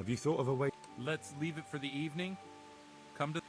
Have you thought of a way? Let's leave it for the evening. Come to...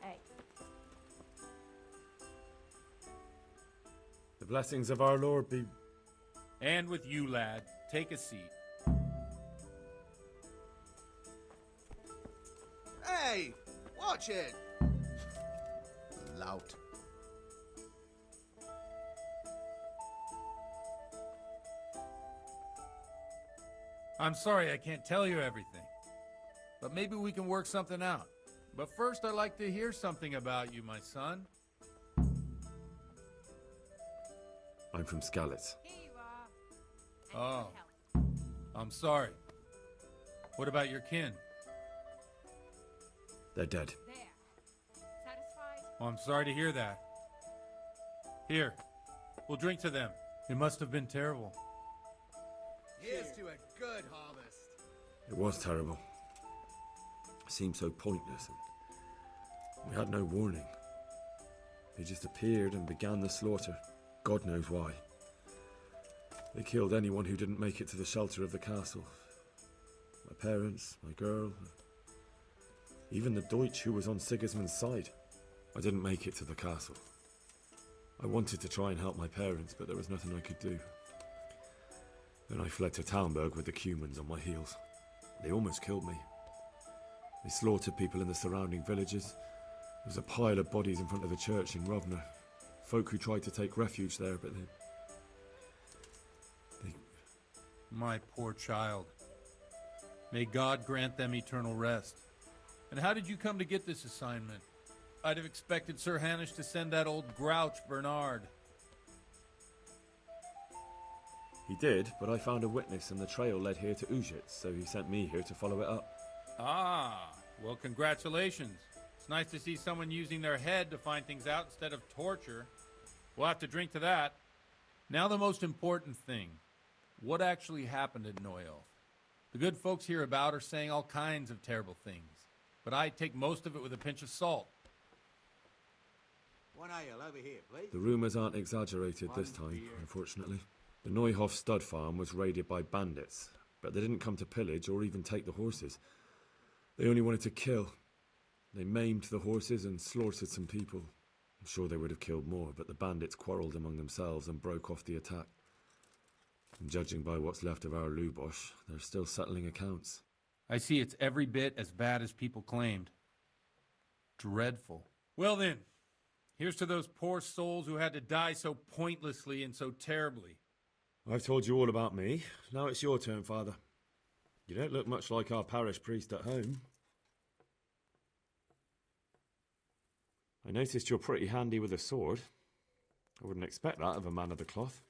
Hey. The blessings of our Lord be... And with you, lad. Take a seat. Hey! Watch it! Lout. I'm sorry I can't tell you everything. But maybe we can work something out. But first I'd like to hear something about you, my son. I'm from Skalitz. Here you are. Oh. I'm sorry. What about your kin? They're dead. There. Satisfied? Oh, I'm sorry to hear that. Here, we'll drink to them. It must have been terrible. Here's to a good harvest. It was terrible. It seemed so pointless, and we had no warning. They just appeared and began the slaughter. God knows why. They killed anyone who didn't make it to the shelter of the castle. My parents, my girl, even the Deutsch who was on Sigismund's side. I didn't make it to the castle. I wanted to try and help my parents, but there was nothing I could do. Then I fled to Talmberg with the Cumans on my heels. They almost killed me. They slaughtered people in the surrounding villages. There was a pile of bodies in front of the church in Rovna. Folk who tried to take refuge there, but they... My poor child. May God grant them eternal rest. And how did you come to get this assignment? I'd have expected Sir Hanish to send that old grouch Bernard. He did, but I found a witness and the trail led here to Ujitz, so he sent me here to follow it up. Ah, well, congratulations. It's nice to see someone using their head to find things out instead of torture. We'll have to drink to that. Now the most important thing. What actually happened at Neuhof? The good folks hereabout are saying all kinds of terrible things, but I take most of it with a pinch of salt. One ale over here, please. The rumours aren't exaggerated this time, unfortunately. The Neuhof stud farm was raided by bandits, but they didn't come to pillage or even take the horses. They only wanted to kill. They maimed the horses and slaughtered some people. I'm sure they would have killed more, but the bandits quarrelled among themselves and broke off the attack. And judging by what's left of our Lubosh, they're still settling accounts. I see it's every bit as bad as people claimed. Dreadful. Well then, here's to those poor souls who had to die so pointlessly and so terribly. I've told you all about me. Now it's your turn, Father. You don't look much like our parish priest at home. I noticed you're pretty handy with a sword. I wouldn't expect that of a man of the cloth.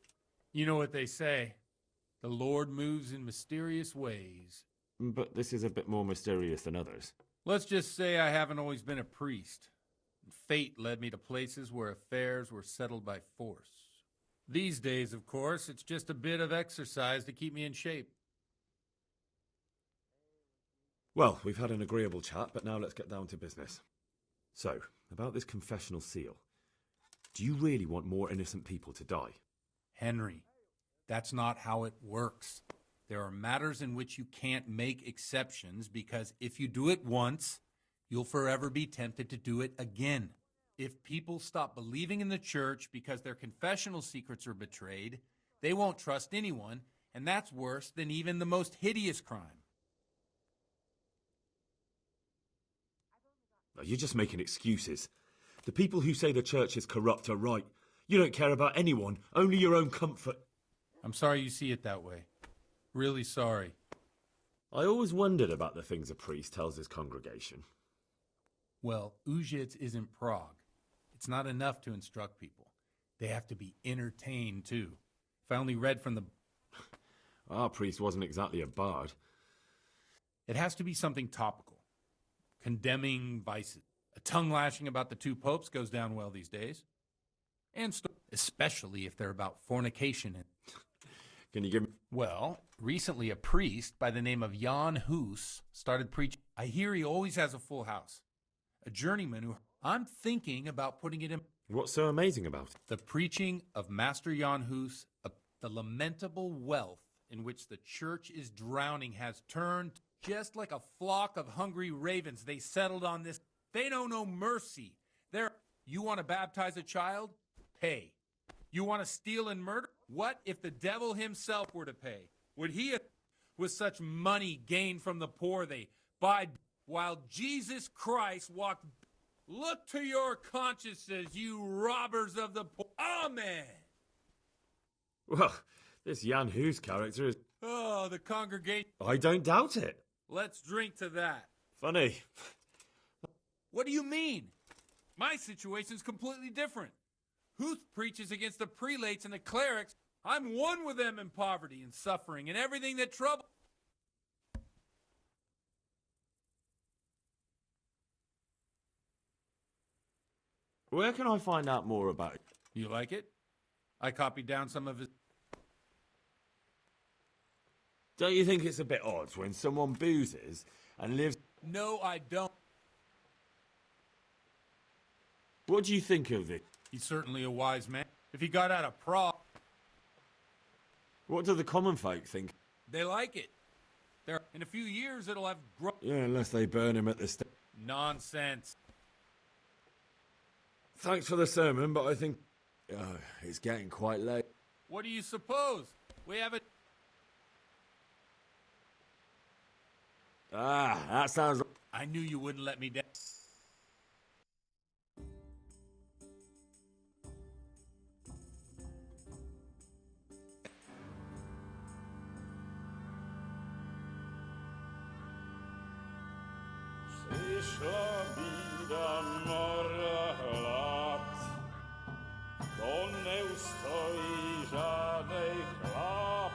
You know what they say. The Lord moves in mysterious ways. But this is a bit more mysterious than others. Let's just say I haven't always been a priest. Fate led me to places where affairs were settled by force. These days, of course, it's just a bit of exercise to keep me in shape. Well, we've had an agreeable chat, but now let's get down to business. So, about this confessional seal. Do you really want more innocent people to die? Henry, that's not how it works. There are matters in which you can't make exceptions because if you do it once, you'll forever be tempted to do it again. If people stop believing in the church because their confessional secrets are betrayed, they won't trust anyone, and that's worse than even the most hideous crime. You're just making excuses. The people who say the church is corrupt are right. You don't care about anyone, only your own comfort. I'm sorry you see it that way. Really sorry. I always wondered about the things a priest tells his congregation. Well, Ujic isn't Prague. It's not enough to instruct people. They have to be entertained, too. If I only read from the... Our priest wasn't exactly a bard. It has to be something topical. Condemning vices. A tongue lashing about the two popes goes down well these days. And especially if they're about fornication. Can you give me... Well, recently a priest by the name of Jan Hus started preaching. I hear he always has a full house. A journeyman who... I'm thinking about putting it in... What's so amazing about it? The preaching of Master Jan Hus, the lamentable wealth in which the church is drowning has turned just like a flock of hungry ravens. They settled on this. They know no mercy. You want to baptize a child? Pay. You want to steal and murder? What if the devil himself were to pay? Would he, with such money gained from the poor, they buy while Jesus Christ walked? Look to your consciences, you robbers of the poor. Amen. Well, this Jan Hus character is... Oh, the congregation. I don't doubt it. Let's drink to that. Funny. What do you mean? My situation's completely different. Huth preaches against the prelates and the clerics. I'm one with them in poverty and suffering and everything that troubles. Where can I find out more about it? You like it? I copied down some of his... Don't you think it's a bit odd when someone boozes and lives... No, I don't. What do you think of it? He's certainly a wise man. If he got out of Prague... What do the common folk think? They like it. In a few years, it'll have grown... Yeah, unless they burn him at the stake. Nonsense. Thanks for the sermon, but I think... it's getting quite late. What do you suppose? We have a... That sounds... I knew you wouldn't let me down. Przyszła bida mora lat, to nie ustoi żadnej chlap.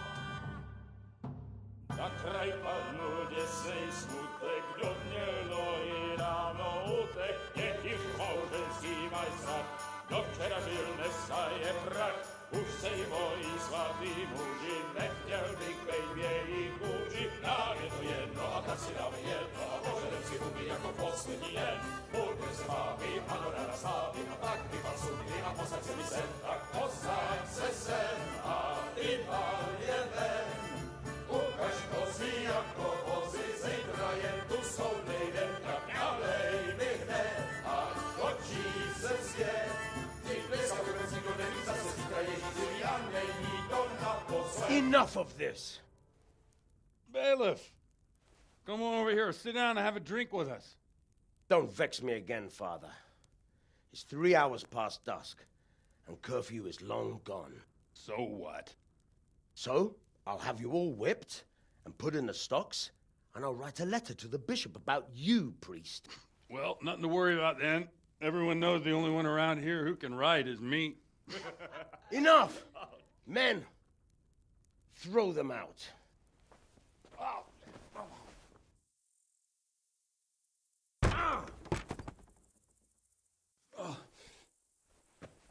Na kraj padł dziesięć smutek, do dnielo i rano utek, niech ich małżeński majsat, do wczera żylne staje prach. Už sej mojí svatý muži, nechtěl bych bej v jejich kůži. Nám je to jedno a tak si dáme jedno a požerem si huby jako poslední den. Budeme se bavit a do rána slávy a tak vypal sudy a posaď se mi sem. Tak posaď se sem a vypal je ven. Ukaž kozy jako vozy, zítra jen tu jsou nejden. Tak nalej mi hned a točí se zpět. Enough of this! Bailiff, come on over here. Sit down and have a drink with us. Don't vex me again, Father. It's 3 hours past dusk, and curfew is long gone. So what? So, I'll have you all whipped and put in the stocks, and I'll write a letter to the bishop about you, priest. Well, nothing to worry about then. Everyone knows the only one around here who can ride is me. Enough! Men, throw them out.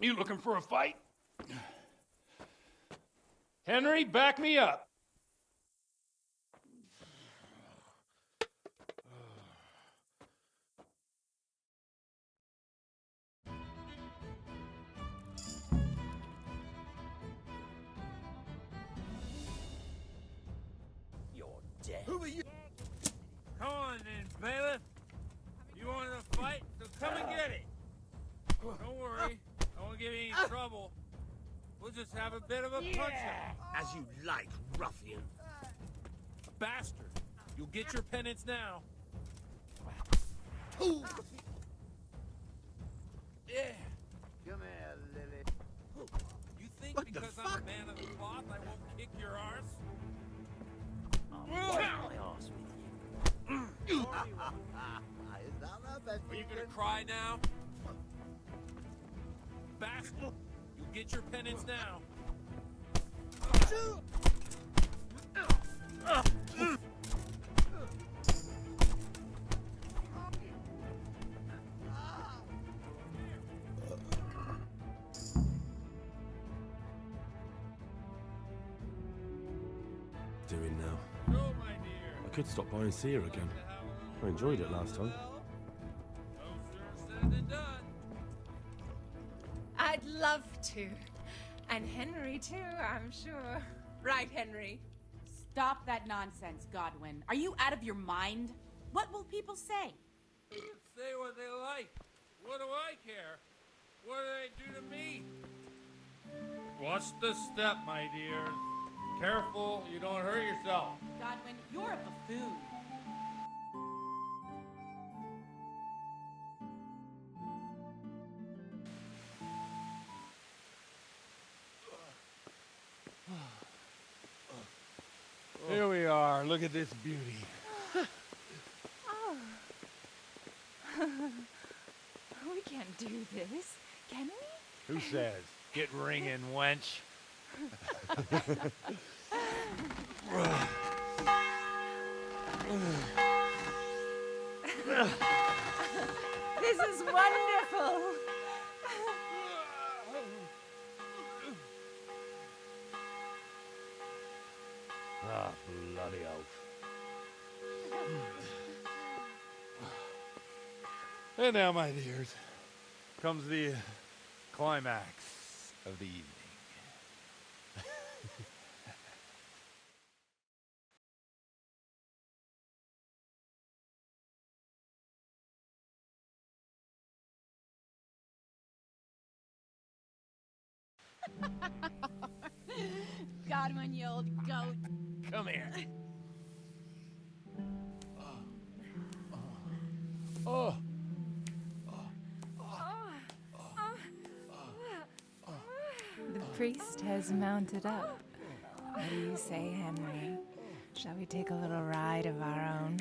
You looking for a fight? Henry, back me up. You're dead. Who are you? Come on then, bailiff. You want to fight? So come and get it. Don't worry. I won't give you any trouble. We'll just have a bit of a punch-out. As you like, ruffian. Bastard. You'll get your penance now. Ooh. Yeah. Come here, Lily. You think What the because I'm fuck? a man of the cloth I won't kick your arse? Wipe my arse with you. Is that the best Are you you gonna can- cry now? Bastard. You'll get your penance now. Doing now. So, my dear. I could stop by and see her again. I enjoyed it last time. No sooner said than done. I'd love to. And Henry, too, I'm sure. Right, Henry? Stop that nonsense, Godwin. Are you out of your mind? What will people say? Say what they like. What do I care? What do they do to me? Watch the step, my dear. Careful, you don't hurt yourself. Godwin, you're a buffoon. Here we are. Look at this beauty. We can't do this, can we? Who says? Get ringing, wench. This is wonderful. Ah, bloody oath. And now, my dears, comes the climax of the evening. Godwin, you old goat. Come here. Oh. The priest has mounted up. What do you say, Henry? Shall we take a little ride of our own?